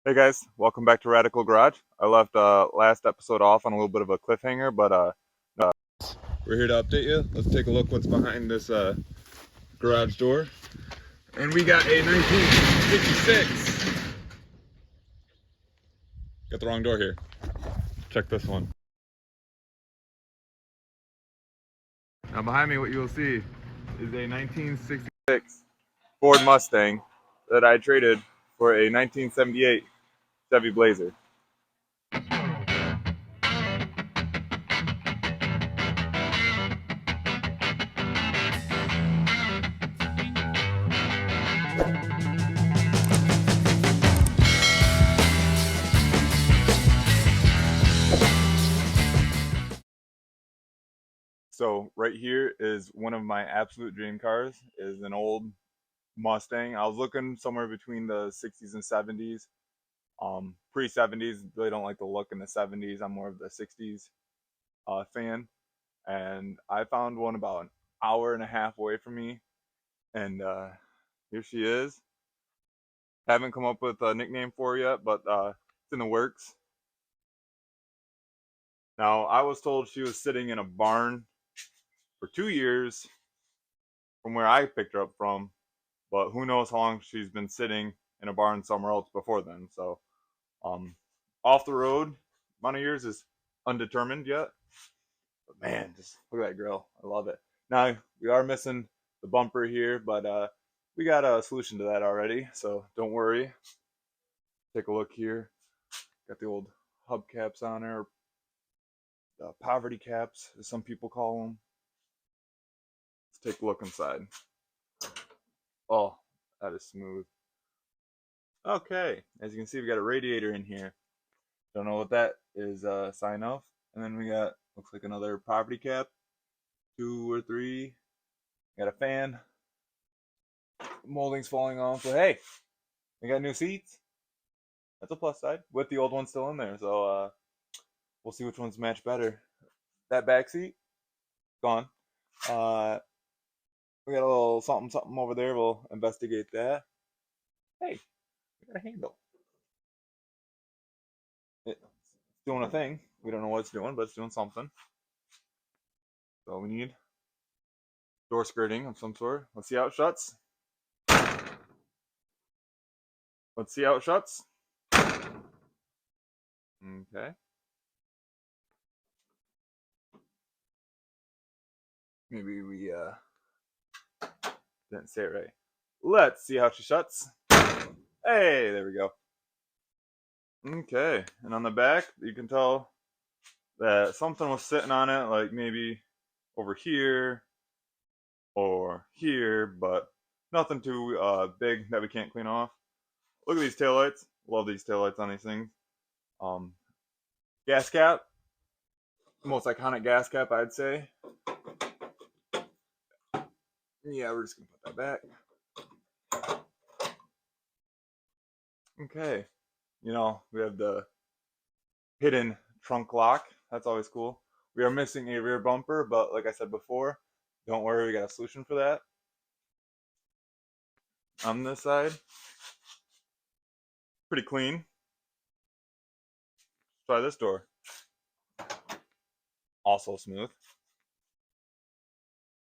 Hey guys, welcome back to Radical Garage. I left last episode off on a little bit of a cliffhanger, but we're here to update you. Let's take a look what's behind this garage door. And we got a 1966. Got the wrong door here. Check this one. Now behind me what you will see is a 1966 Ford Mustang that I traded for a 1978 Chevy Blazer. So right here is one of my absolute dream cars. Is an old Mustang. I was looking somewhere between the 60s and 70s. Pre 70s, really don't like the look in the 70s. I'm more of the 60s fan. And I found one about an hour and a half away from me. And here she is. Haven't come up with a nickname for her yet, but it's in the works. Now, I was told she was sitting in a barn for 2 years from where I picked her up from, but who knows how long she's been sitting in a barn somewhere else before then. So, um, off the road, amount of years is undetermined yet. But man, just look at that grill. I love it. Now we are missing the bumper here, but we got a solution to that already. So don't worry. Take a look here. Got the old hubcaps on there, poverty caps, as some people call them. Let's take a look inside. Oh, that is smooth. Okay, as you can see, we got a radiator in here. Don't know what that is a sign of. And then we got, looks like another poverty cap, 2 or 3. Got a fan. Molding's falling off, but hey, we got new seats. That's a plus side with the old one still in there. So we'll see which ones match better. That back seat gone. Uh, we got a little something something over there. We'll investigate that. Hey, we got a handle. It's doing a thing. We don't know what it's doing, but it's doing something. So we need door skirting of some sort. Let's see how it shuts. Let's see how it shuts. Okay. Maybe we didn't say it right. Let's see how she shuts. Hey, there we go. Okay, and on the back, you can tell that something was sitting on it, like maybe over here or here, but nothing too big that we can't clean off. Look at these taillights. Love these taillights on these things. Um, gas cap, most iconic gas cap, I'd say. Yeah, we're just gonna put that back. Okay, we have the hidden trunk lock. That's always cool. We are missing a rear bumper, but like I said before, don't worry, we got a solution for that. On this side, pretty clean. Try this door. Also smooth.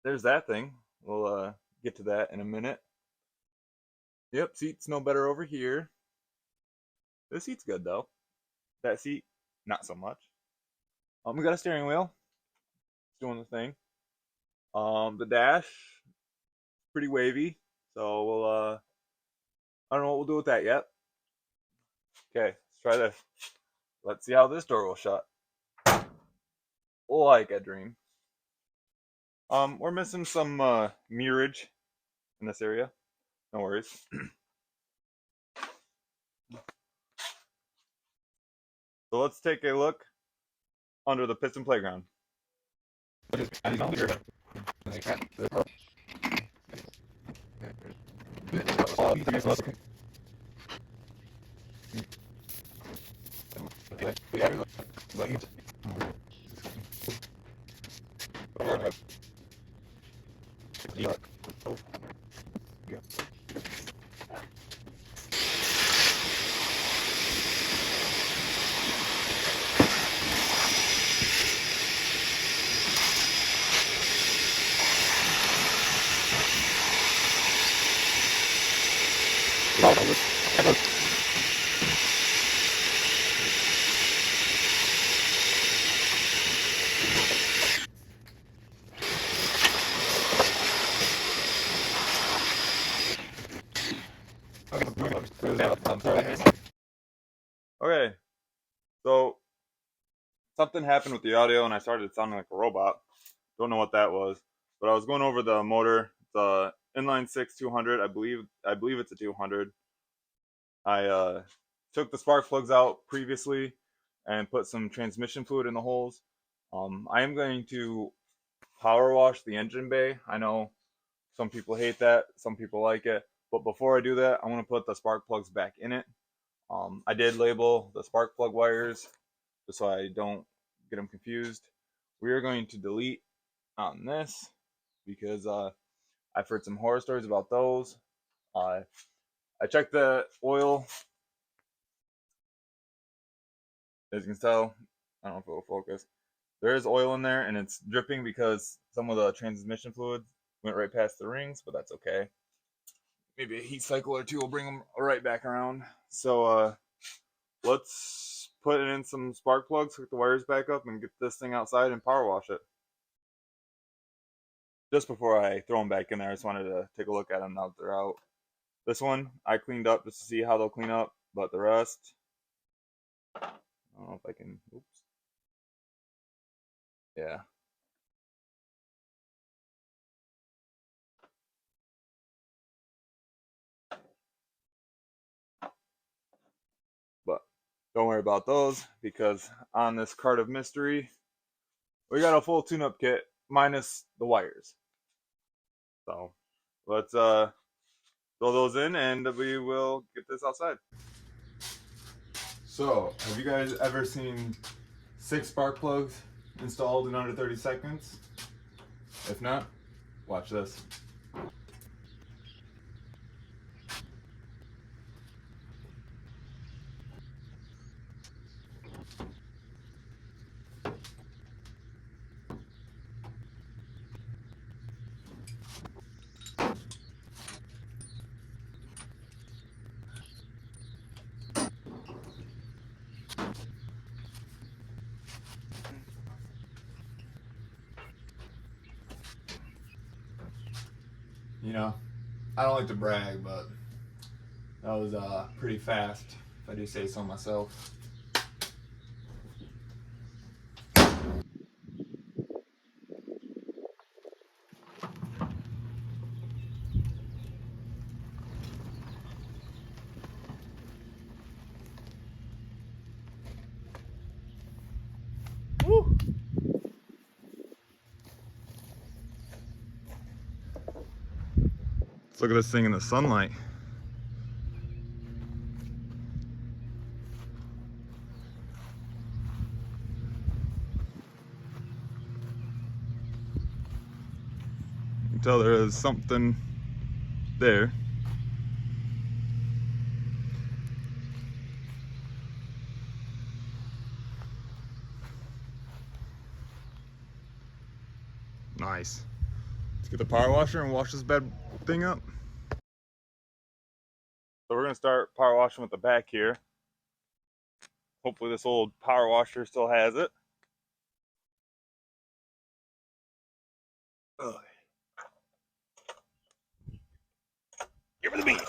There's that thing. We'll get to that in a minute. Yep, seat's no better over here. This seat's good though. That seat, not so much. We got a steering wheel. It's doing the thing. The dash, pretty wavy. So we'll I don't know what we'll do with that yet. Okay, let's try this. Let's see how this door will shut. Like a dream. We're missing some mirrorage in this area. No worries. So let's take a look under the piston playground. Okay, so something happened with the audio and I started sounding like a robot. Don't know what that was, but I was going over the motor, the inline six 200. I believe it's a 200. I took the spark plugs out previously and put some transmission fluid in the holes. I am going to power wash the engine bay. I know some people hate that, some people like it, but before I do that, I want to put the spark plugs back in it. I did label the spark plug wires just so I don't get them confused. We are going to delete on this because I've heard some horror stories about those. I checked the oil. As you can tell, I don't know if it will focus. There is oil in there and it's dripping because some of the transmission fluid went right past the rings, but that's okay. Maybe a heat cycle or two will bring them right back around. So let's put in some spark plugs, hook the wires back up, and get this thing outside and power wash it. Just before I throw them back in there, I just wanted to take a look at them now that they're out. This one I cleaned up just to see how they'll clean up, but the rest, I don't know if I can. Oops. Yeah. But don't worry about those because on this cart of mystery, we got a full tune-up kit minus the wires. So let's throw those in and we will get this outside. So have you guys ever seen 6 spark plugs installed in under 30 seconds? If not, watch this. You know, I don't like to brag, but that was pretty fast, if I do say so myself. Woo! Let's look at this thing in the sunlight. You can tell there is something there. Nice. Let's get the power washer and wash this bad thing up. So we're gonna start power washing with the back here. Hopefully this old power washer still has it. Ugh. Give her the beans.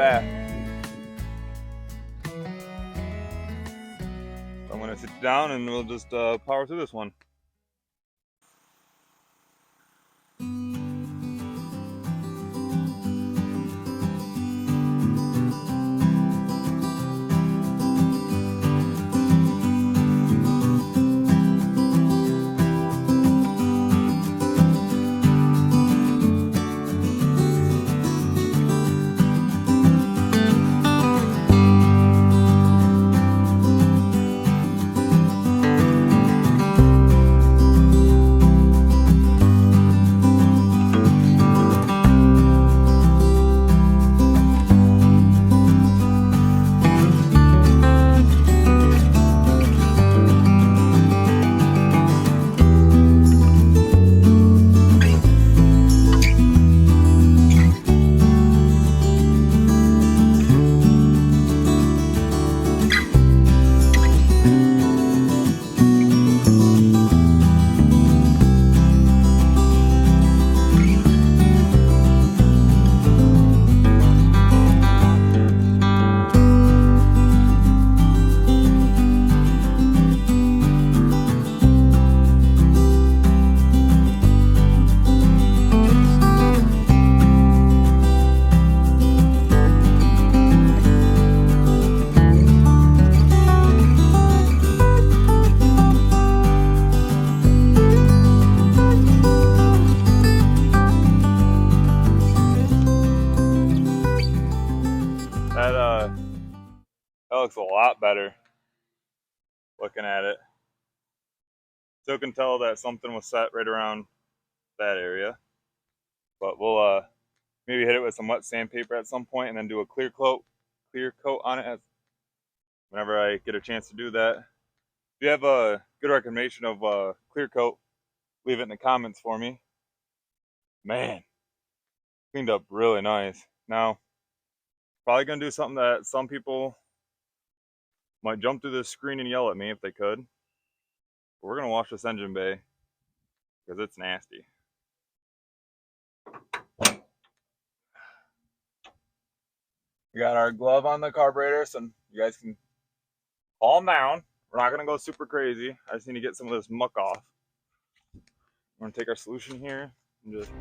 bath. So I'm gonna sit you down and we'll just power through this one. That looks a lot better looking at it. Still can tell that something was set right around that area. But we'll maybe hit it with some wet sandpaper at some point and then do a clear coat on it whenever I get a chance to do that. If you have a good recommendation of clear coat, leave it in the comments for me. Man, cleaned up really nice. Now, probably gonna do something that some people might jump through this screen and yell at me if they could. But we're gonna wash this engine bay because it's nasty. We got our glove on the carburetor, so you guys can calm down. We're not gonna go super crazy. I just need to get some of this muck off. We're gonna take our solution here and just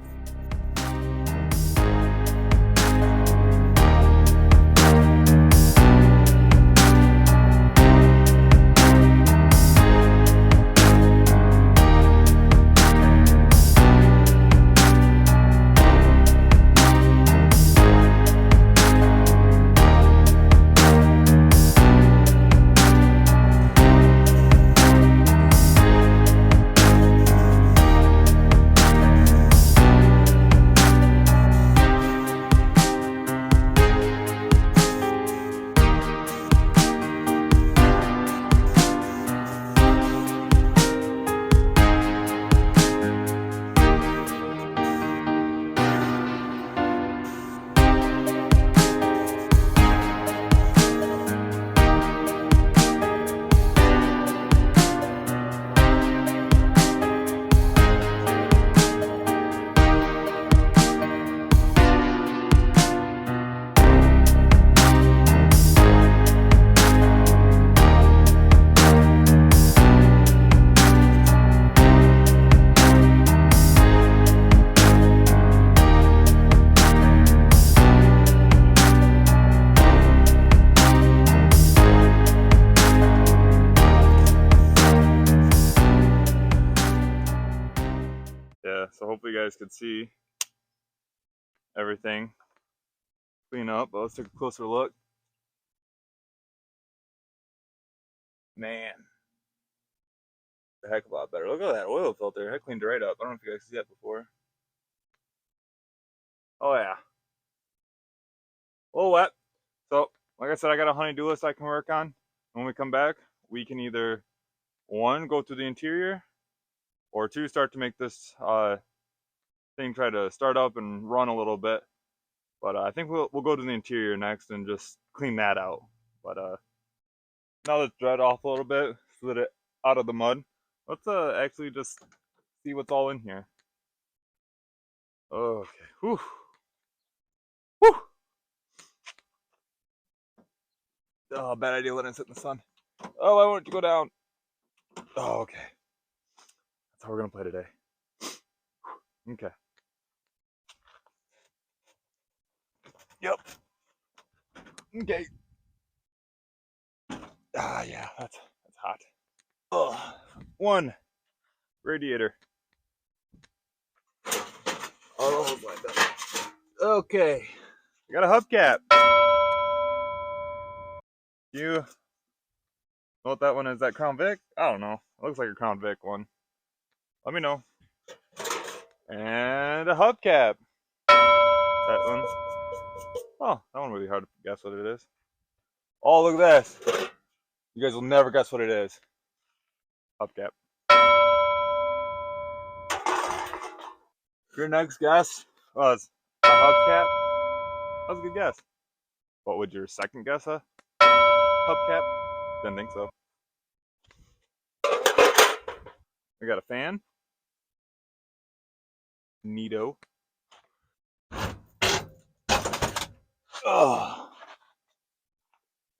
so hopefully you guys could see everything clean up, but let's take a closer look. Man, a heck of a lot better. Look at that oil filter. I cleaned it right up. I don't know if you guys see that before. Oh yeah. A little wet. So, like I said, I got a honey-do list I can work on. When we come back, we can either, one, go through the interior, or two, start to make this thing try to start up and run a little bit. But I think we'll go to the interior next and just clean that out. But now let's dry it off a little bit, slid it out of the mud. Let's actually just see what's all in here. Okay. Whew. Whew. Oh, bad idea letting it sit in the sun. Oh, I want it to go down. Oh, okay. That's how we're gonna play today. Okay. Yep. Okay. Ah, yeah, that's hot. Oh, one radiator. Oh my god. Okay. I got a hubcap. You know what that one is? That Crown Vic? I don't know. It looks like a Crown Vic one. Let me know. And a hubcap. That one. Oh, that one would be hard to guess what it is. Oh, look at this. You guys will never guess what it is. Hubcap. Your next guess was a hubcap. That was a good guess. What would your second guess a hubcap? Didn't think so. We got a fan. Neato. Oh.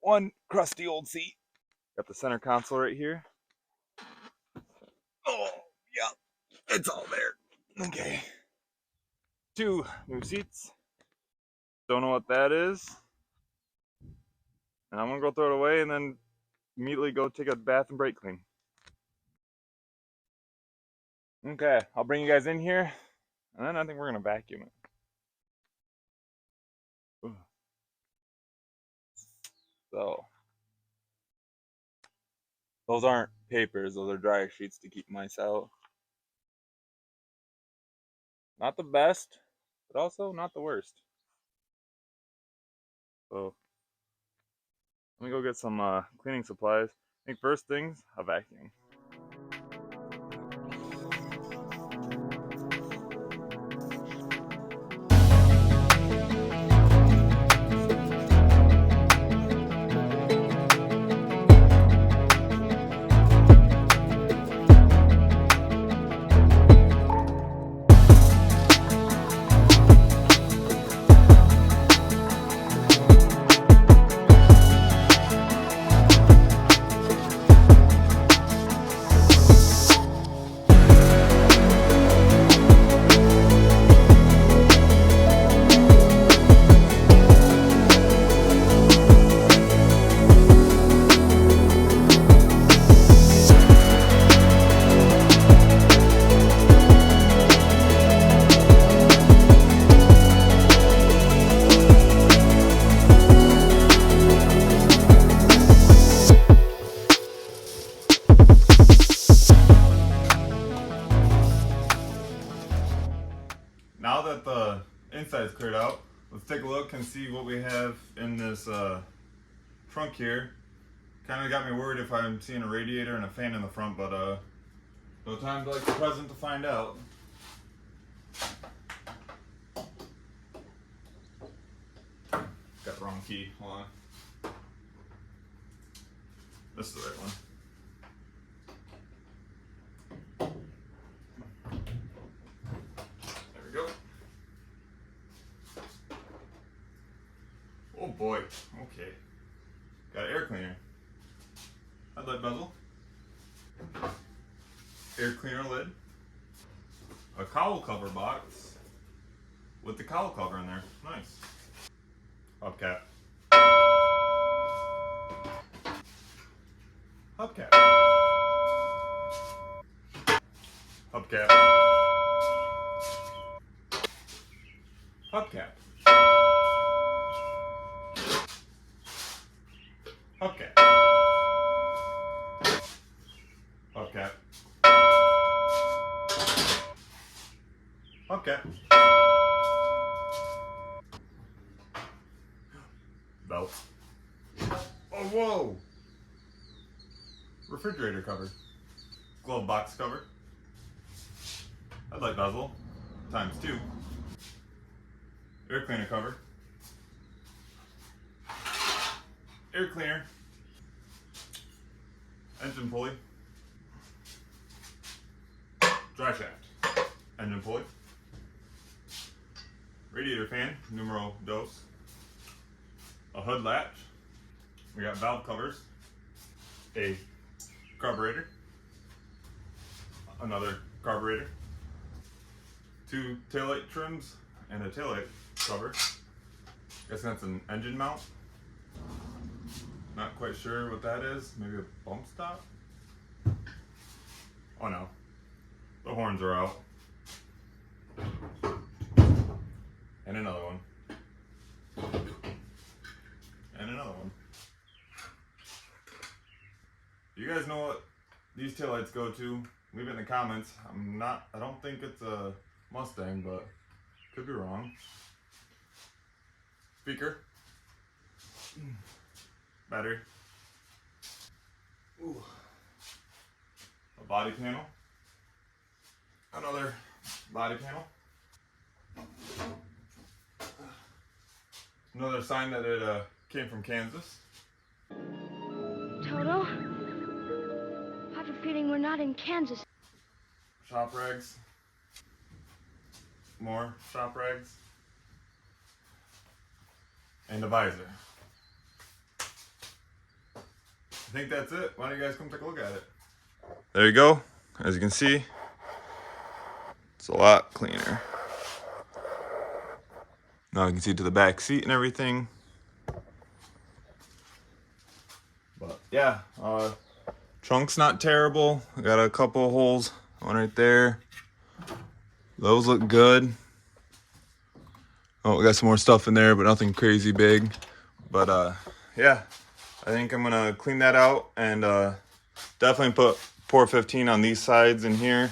One crusty old seat. Got the center console right here. Oh, yeah. It's all there. Okay. 2 new seats. Don't know what that is. And I'm gonna go throw it away and then immediately go take a bath and brake clean. Okay, I'll bring you guys in here, and then I think we're gonna vacuum it. Ooh. So, those aren't papers, those are dryer sheets to keep mice out. Not the best, but also not the worst. So, let me go get some cleaning supplies. I think first things, a vacuum. Now that the inside is cleared out, let's take a look and see what we have in this trunk here. Kind of got me worried if I'm seeing a radiator and a fan in the front, but no time like the present to find out. Got the wrong key. Hold on. This is the right one. There we go. Oh boy. Okay. Got an air cleaner. Headlight bezel. Air cleaner lid. A cowl cover box with the cowl cover in there. Nice. Hubcap. Hubcap. Hubcap. Hubcap. Hubcap. Hubcap. Hubcap. Belt. Oh, whoa! Refrigerator cover. Glove box cover. Headlight bezel. ×2. Air cleaner cover. Air cleaner. Engine pulley. Dry shaft. Engine pulley. Radiator fan, numero dos. A hood latch. We got valve covers, a carburetor, another carburetor, 2 taillight trims, and a taillight cover. Guess that's an engine mount. Not quite sure what that is. Maybe a bump stop? Oh no. The horns are out. And another one. And another one. You guys know what these taillights go to? Leave it in the comments. I don't think it's a Mustang, but could be wrong. Speaker. Battery. Ooh. A body panel. Another body panel. Another sign that it came from Kansas. Toto, I have a feeling we're not in Kansas. Shop rags. More shop rags. And a visor. I think that's it. Why don't you guys come take a look at it? There you go. As you can see, it's a lot cleaner. Now you can see to the back seat and everything. But yeah, trunk's not terrible. I got a couple of holes, one right there. Those look good. Oh, we got some more stuff in there, but nothing crazy big. But yeah, I think I'm gonna clean that out and definitely put Pour 15 on these sides in here.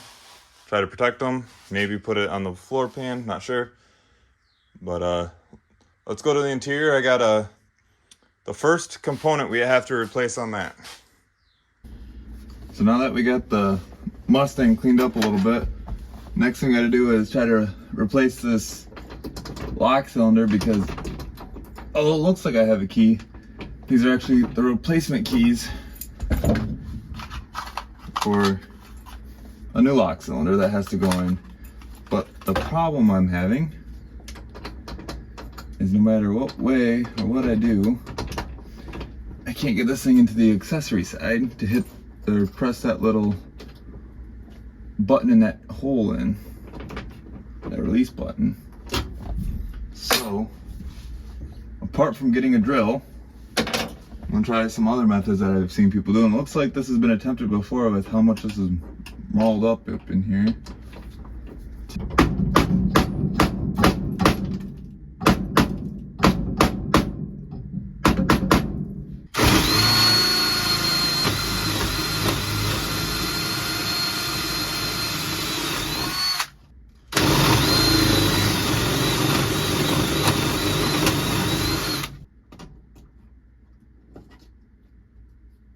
Try to protect them. Maybe put it on the floor pan, not sure. But let's go to the interior. I got the first component we have to replace on that. So now that we got the Mustang cleaned up a little bit, next thing I gotta do is try to replace this lock cylinder because, oh, it looks like I have a key. These are actually the replacement keys for a new lock cylinder that has to go in. But the problem I'm having is no matter what way or what I do, I can't get this thing into the accessory side to hit or press that little button in that hole in, that release button. So, apart from getting a drill, I'm gonna try some other methods that I've seen people do. And it looks like this has been attempted before with how much this is mauled up in here.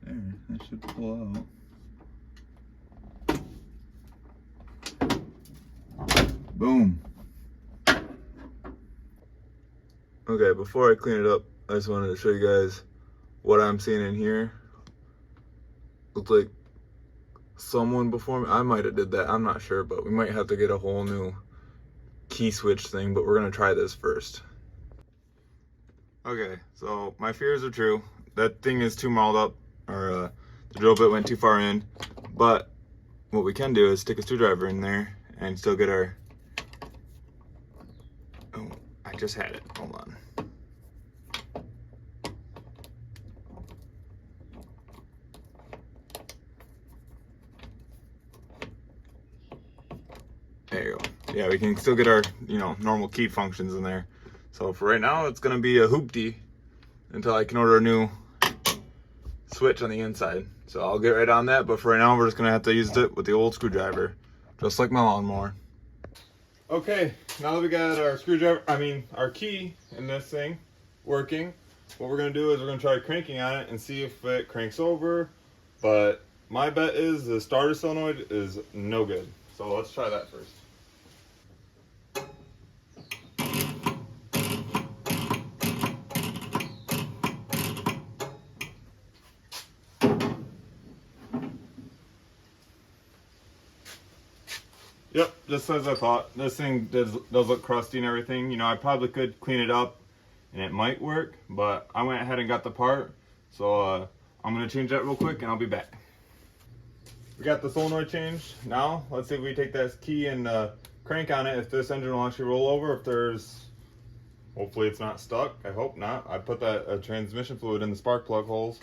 There, that should pull out. Boom. Okay, before I clean it up, I just wanted to show you guys what I'm seeing in here. Looks like someone before me, I might have did that, I'm not sure, but we might have to get a whole new key switch thing, but we're gonna try this first. Okay, so my fears are true. That thing is too mauled up, or the drill bit went too far in, but what we can do is stick a screwdriver in there and still get our, oh, I just had it, hold on. There you go. Yeah, we can still get our, normal key functions in there. So for right now, it's gonna be a hoopty until I can order a new switch on the inside. So I'll get right on that, but for right now, we're just gonna have to use it with the old screwdriver, just like my lawnmower. Okay, now that we got our key in this thing working, what we're gonna do is we're gonna try cranking on it and see if it cranks over, but my bet is the starter solenoid is no good. So let's try that first. Yep, just as I thought. This thing does look crusty and everything. I probably could clean it up and it might work, but I went ahead and got the part. So I'm gonna change that real quick and I'll be back. We got the solenoid changed. Now let's see if we take that key and crank on it, if this engine will actually roll over, if there's, hopefully it's not stuck. I hope not. I put that transmission fluid in the spark plug holes.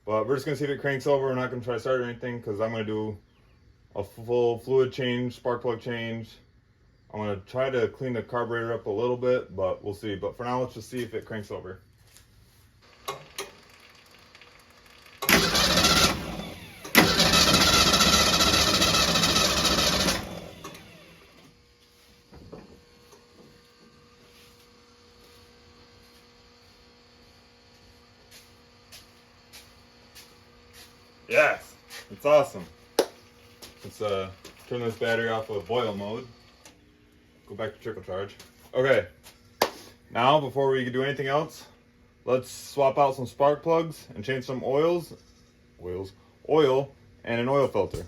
But we're just gonna see if it cranks over. We're not gonna try to start or anything because I'm gonna do a full fluid change, spark plug change. I'm gonna try to clean the carburetor up a little bit, but we'll see. But for now, let's just see if it cranks over. Yes, it's awesome. Let's turn this battery off with boil mode. Go back to trickle charge. Okay, now before we do anything else, let's swap out some spark plugs and change some oil, and an oil filter.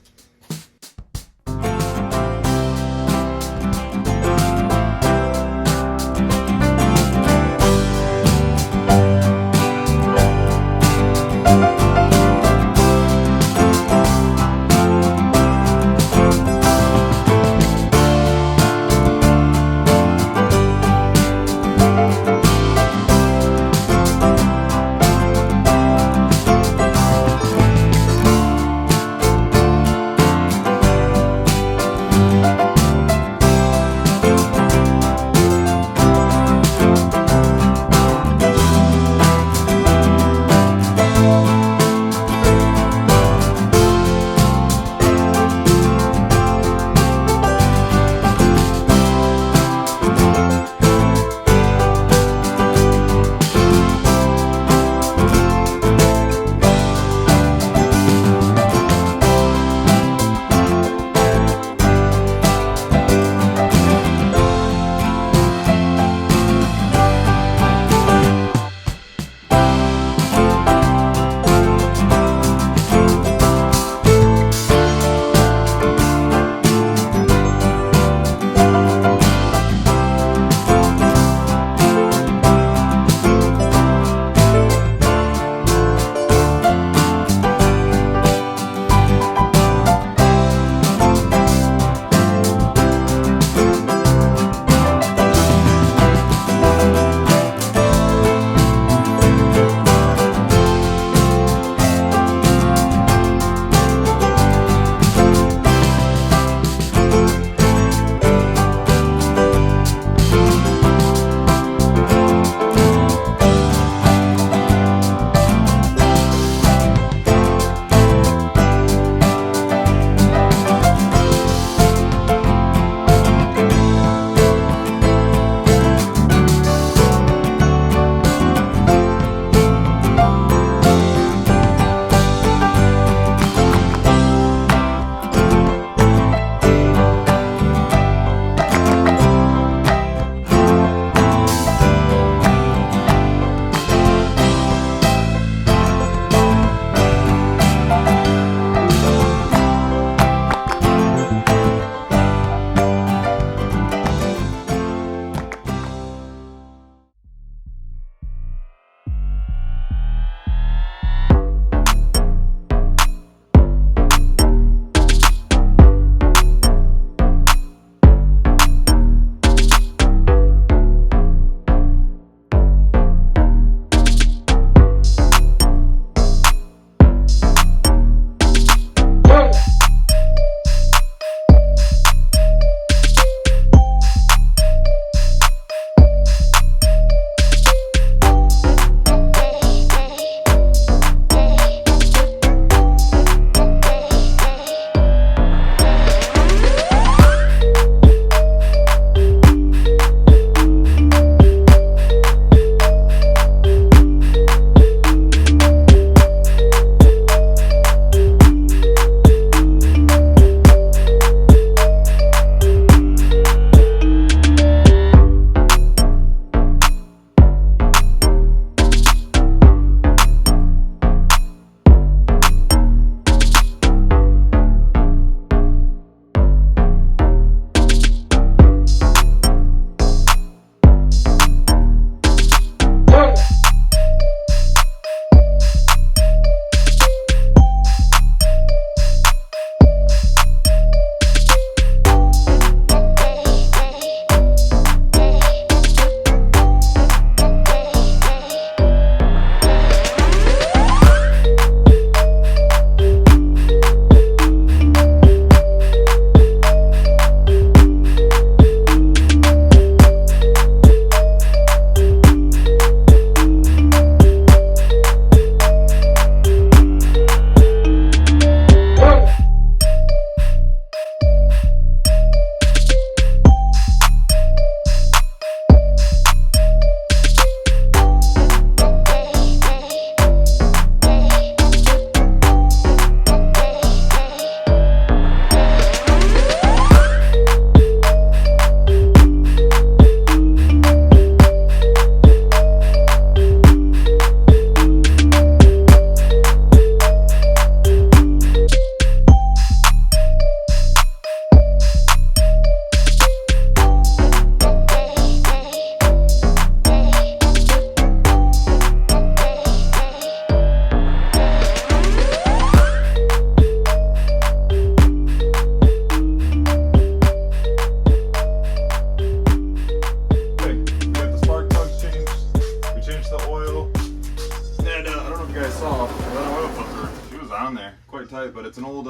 That oil filter, she was on there quite tight, but it's an old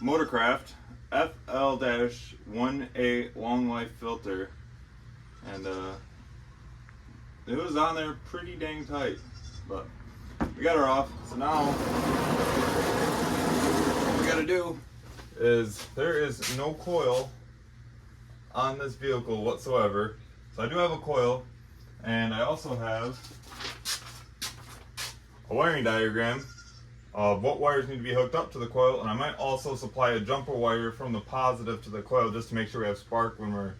Motorcraft FL-1A long life filter, and it was on there pretty dang tight, but we got her off. So now what we gotta do is, there is no coil on this vehicle whatsoever. So I do have a coil, and I also have a wiring diagram of what wires need to be hooked up to the coil, and I might also supply a jumper wire from the positive to the coil just to make sure we have spark when we're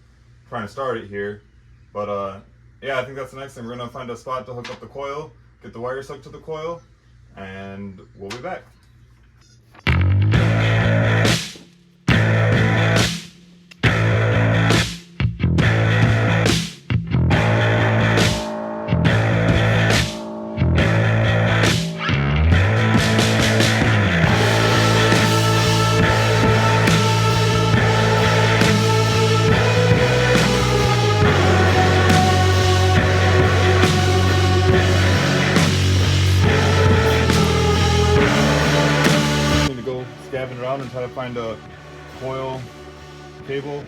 trying to start it here. But yeah, I think that's the next thing. We're gonna find a spot to hook up the coil, get the wires hooked to the coil, and we'll be back. Around and try to find a coil cable,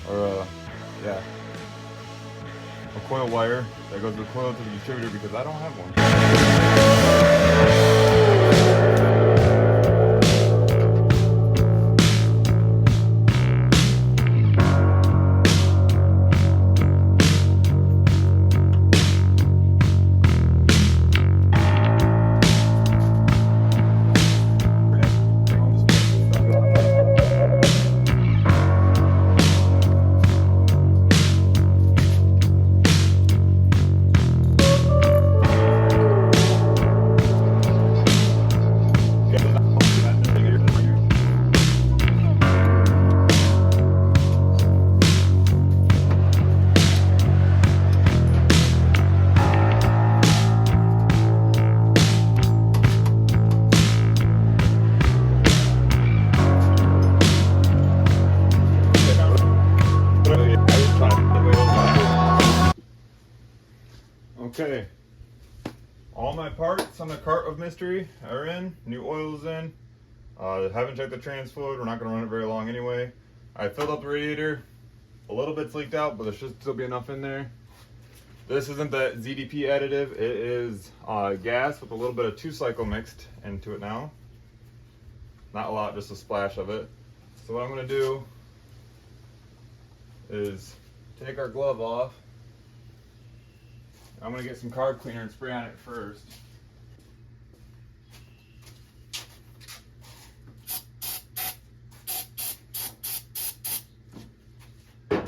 or yeah, a coil wire that goes with the coil to the distributor, because I don't have one. Okay, all my parts on the cart of mystery are in. New oil's in. Haven't checked the trans fluid. We're not going to run it very long anyway. I filled up the radiator. A little bit's leaked out, but there should still be enough in there. This isn't the ZDP additive. It is gas with a little bit of 2-cycle mixed into it now. Not a lot, just a splash of it. So what I'm going to do is take our glove off. I'm going to get some carb cleaner and spray on it first. Okay.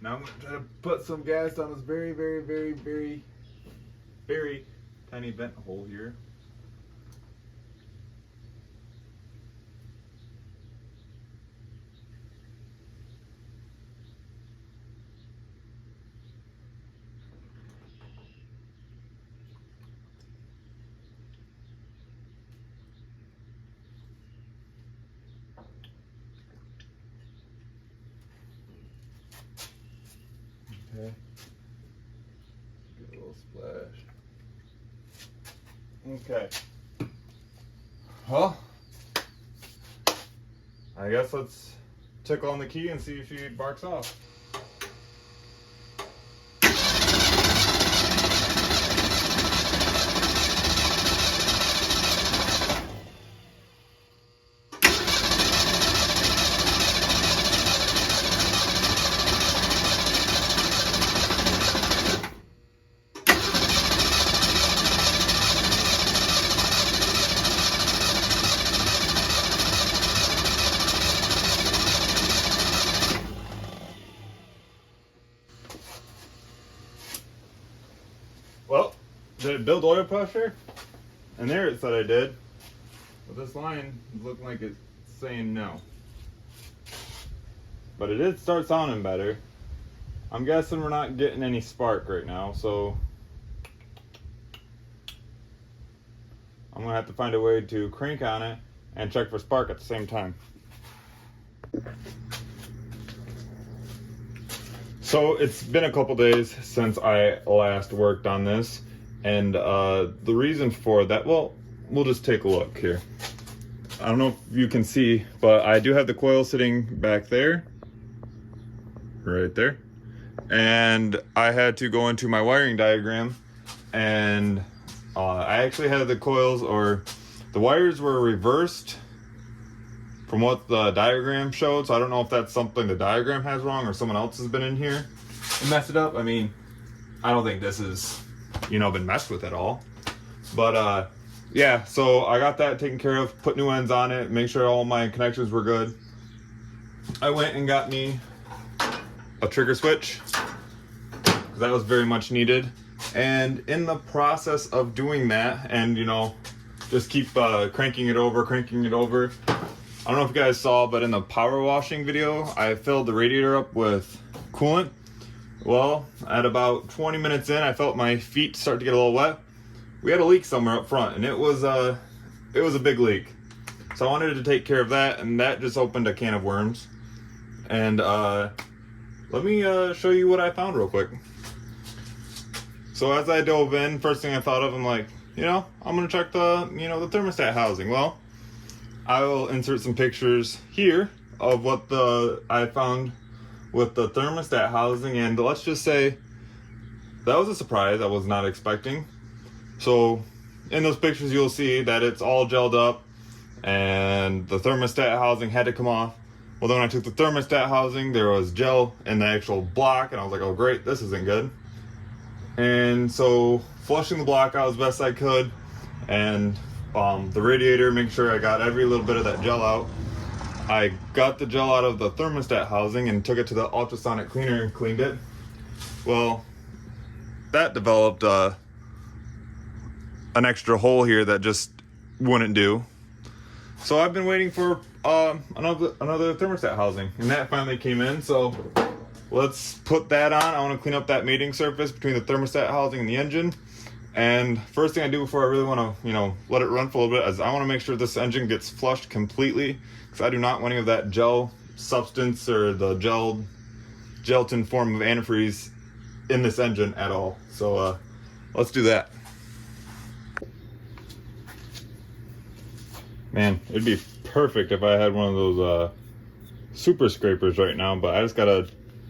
Now I'm going to try to put some gas down this very, very, very, very, very tiny vent hole here. Okay. Get a little splash. Okay. Well, I guess let's tickle on the key and see if she barks off. Well, did it build oil pressure? And there it said I did. But this line is looking like it's saying no. But it did start sounding better. I'm guessing we're not getting any spark right now, so I'm gonna have to find a way to crank on it and check for spark at the same time. So it's been a couple days since I last worked on this, and the reason for that, well, we'll just take a look here. I don't know if you can see, but I do have the coil sitting back there, right there, and I had to go into my wiring diagram, and I actually had the coils, or the wires were reversed from what the diagram showed, so I don't know if that's something the diagram has wrong or someone else has been in here and messed it up. I mean, I don't think this is, been messed with at all. But yeah, so I got that taken care of, put new ends on it, make sure all my connections were good. I went and got me a trigger switch, because that was very much needed. And in the process of doing that, and just keep cranking it over. I don't know if you guys saw, but in the power washing video, I filled the radiator up with coolant. Well, at about 20 minutes in, I felt my feet start to get a little wet. We had a leak somewhere up front, and it was a big leak. So I wanted to take care of that, and that just opened a can of worms. And let me show you what I found real quick. So as I dove in, first thing I thought of, I'm like, I'm gonna check the the thermostat housing. Well, I will insert some pictures here of what I found with the thermostat housing, and let's just say that was a surprise I was not expecting. So in those pictures you'll see that it's all gelled up and the thermostat housing had to come off. Well, then when I took the thermostat housing, there was gel in the actual block, and I was like, oh great, this isn't good. And so flushing the block out as best I could, and the radiator, make sure I got every little bit of that gel out. I got the gel out of the thermostat housing and took it to the ultrasonic cleaner and cleaned it. Well, that developed an extra hole here that just wouldn't do. So I've been waiting for another thermostat housing, and that finally came in. So let's put that on. I want to clean up that mating surface between the thermostat housing and the engine. And first thing I do before I really want to, let it run for a little bit, is I want to make sure this engine gets flushed completely, because I do not want any of that gel substance or the gelatin form of antifreeze in this engine at all. So let's do that. Man, it'd be perfect if I had one of those super scrapers right now, but I just got a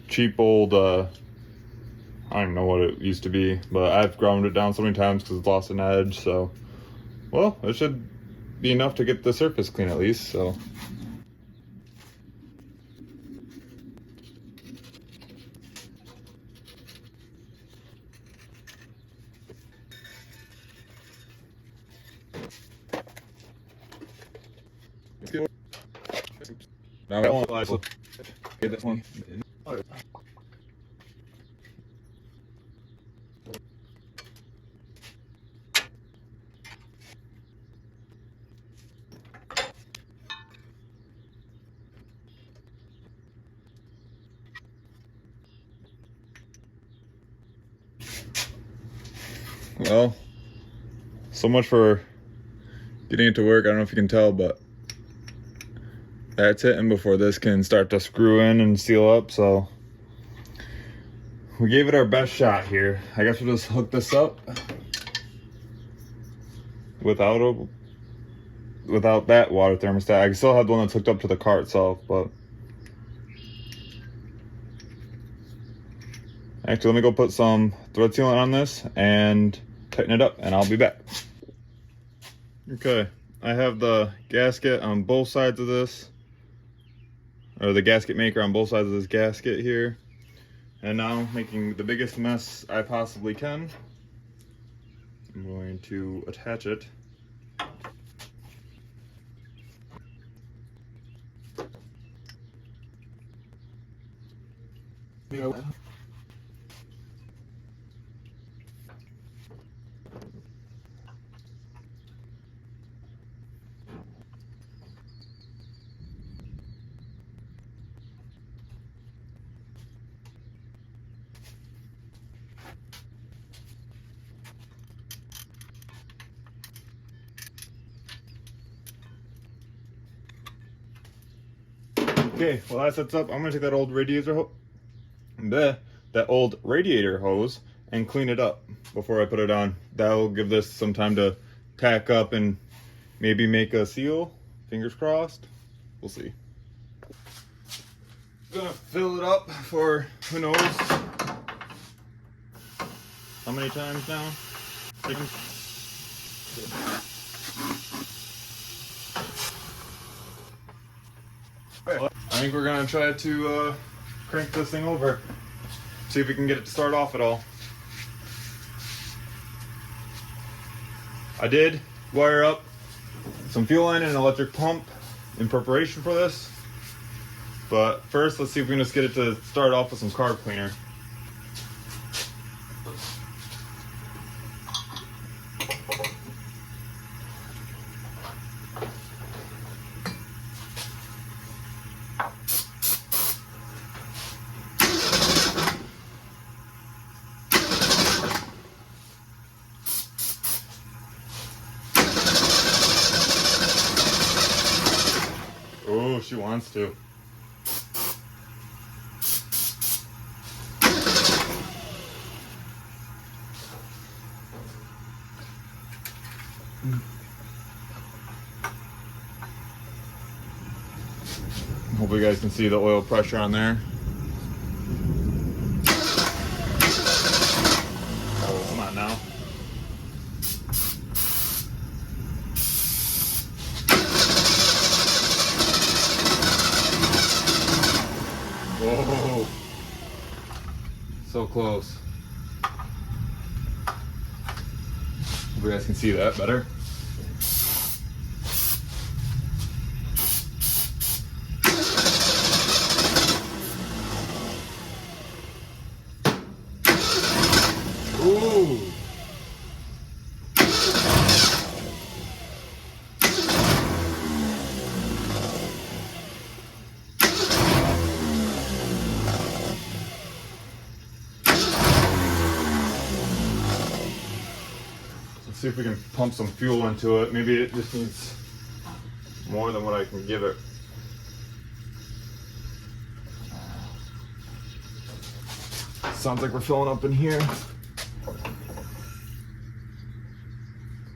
cheap old I don't even know what it used to be, but I've ground it down so many times because it's lost an edge. So, well, it should be enough to get the surface clean at least. So, now I want to get this one. Well, so much for getting it to work. I don't know if you can tell, but that's it. And before this can start to screw in and seal up, so we gave it our best shot here. I guess we'll just hook this up without that water thermostat. I still have the one that's hooked up to the car itself, but actually, let me go put some thread sealant on this and tighten it up, and I'll be back. Okay, I have the gasket on both sides of this, or the gasket maker on both sides of this gasket here. And now, making the biggest mess I possibly can, I'm going to attach it. Okay, well that sets up. I'm gonna take that old radiator hose. that old radiator hose and clean it up before I put it on. That'll give this some time to tack up and maybe make a seal. Fingers crossed. We'll see. Gonna fill it up for who knows how many times now. I think we're gonna try to crank this thing over. See if we can get it to start off at all. I did wire up some fuel line and an electric pump in preparation for this. But first, let's see if we can just get it to start off with some carb cleaner. Oh, she wants to. Hope you guys can see the oil pressure on there. Oh, come on now. Whoa. So close. Hope you guys can see that better. Ooh. Let's see if we can pump some fuel into it. Maybe it just needs more than what I can give it. Sounds like we're filling up in here.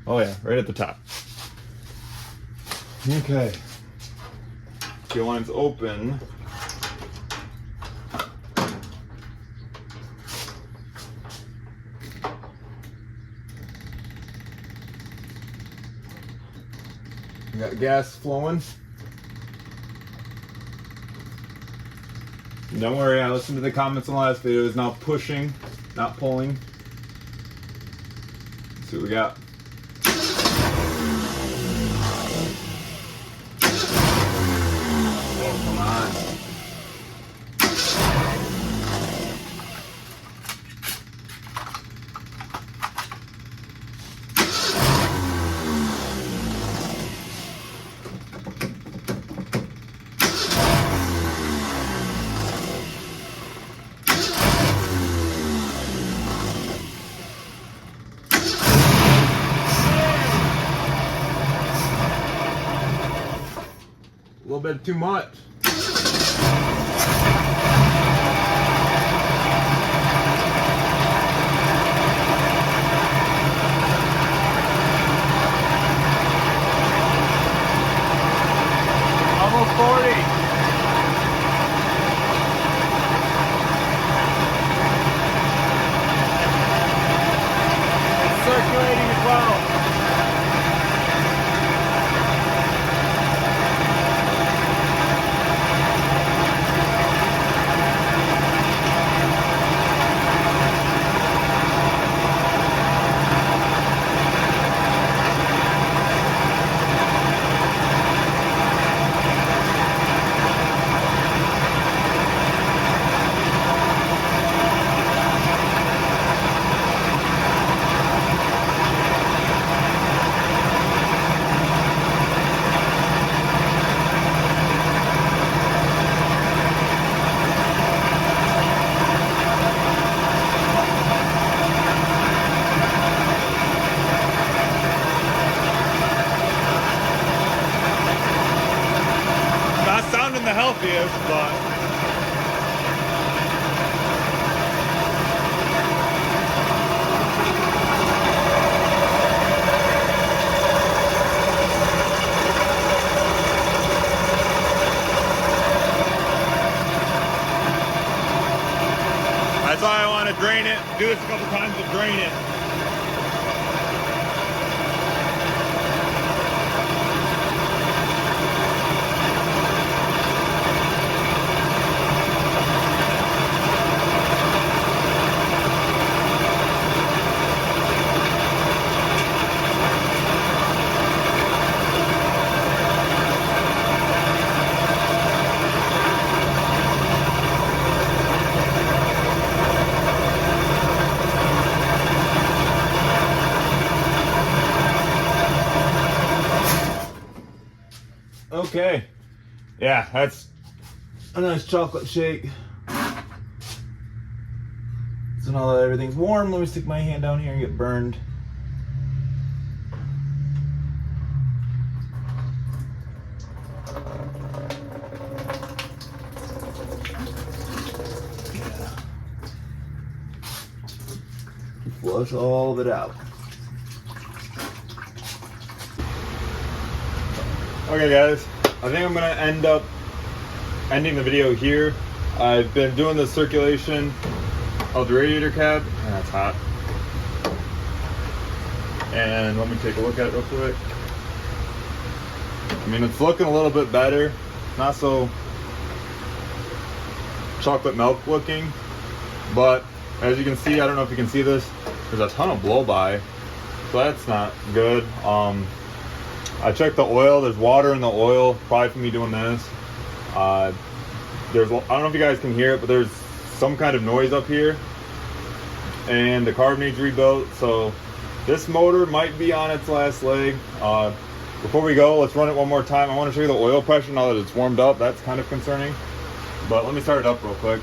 Oh yeah, right at the top. Okay. Fuel line's open. We got gas flowing. Don't worry, I listened to the comments in the last video. It's now pushing, not pulling. Let's see what we got. Oh, come on. A little bit too much. Almost 40. It's circulating as well. Not sounding the healthiest, but That's why I want to drain it. Do this a couple times to drain it. Okay, yeah, that's a nice chocolate shake. So now that everything's warm, let me stick my hand down here and get burned. Yeah. Flush all of it out. Okay guys, I think I'm gonna end up ending the video here. I've been doing the circulation of the radiator cap, and that's hot. And let me take a look at it real quick. I mean, it's looking a little bit better. Not so chocolate milk looking, but as you can see, I don't know if you can see this, there's a ton of blow by, so that's not good. I checked the oil. There's water in the oil, probably from me doing this. I don't know if you guys can hear it, but there's some kind of noise up here, and the carb needs rebuilt. So this motor might be on its last leg. Before we go, let's run it one more time. I want to show you the oil pressure now that it's warmed up. That's kind of concerning, but let me start it up real quick.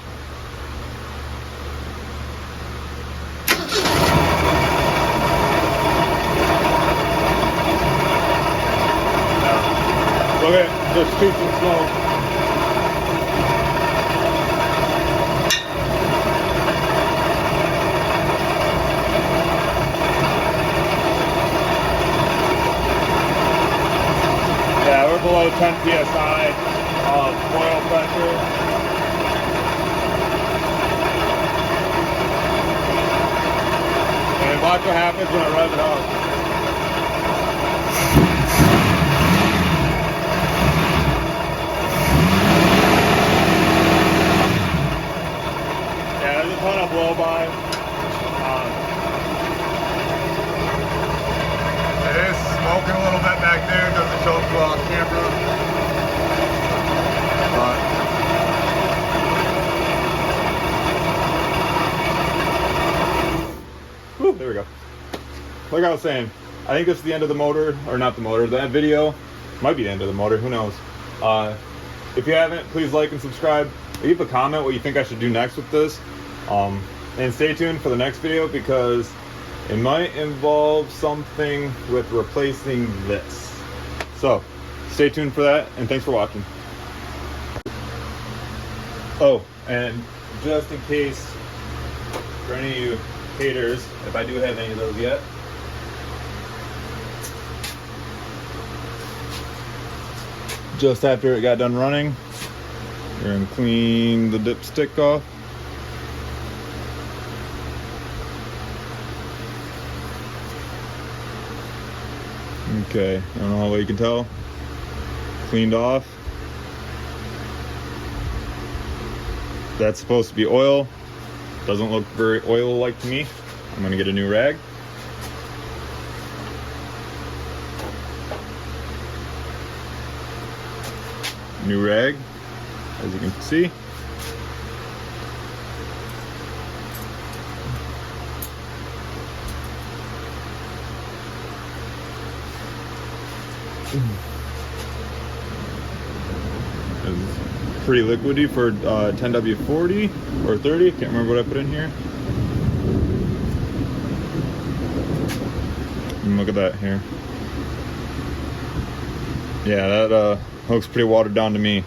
Okay, just too slow. Yeah, we're below 10 psi of oil pressure. And watch what happens when I rev it up. Ton of blow by. It is smoking a little bit back there. Doesn't show up well on camera. But whew, there we go. Like I was saying, I think this is the end of the motor, or not the motor. That video might be the end of the motor. Who knows? If you haven't, please like and subscribe. Leave a comment what you think I should do next with this. And stay tuned for the next video because it might involve something with replacing this. So stay tuned for that, and thanks for watching. Oh, and just in case for any of you haters, if I do have any of those yet, just after it got done running, we're going to clean the dipstick off. Okay, I don't know how well you can tell. Cleaned off. That's supposed to be oil. Doesn't look very oil-like to me. I'm gonna get a new rag. New rag, as you can see. It's pretty liquidy for 10W40 or 30. Can't remember what I put in here. And look at that here. Yeah, that looks pretty watered down to me.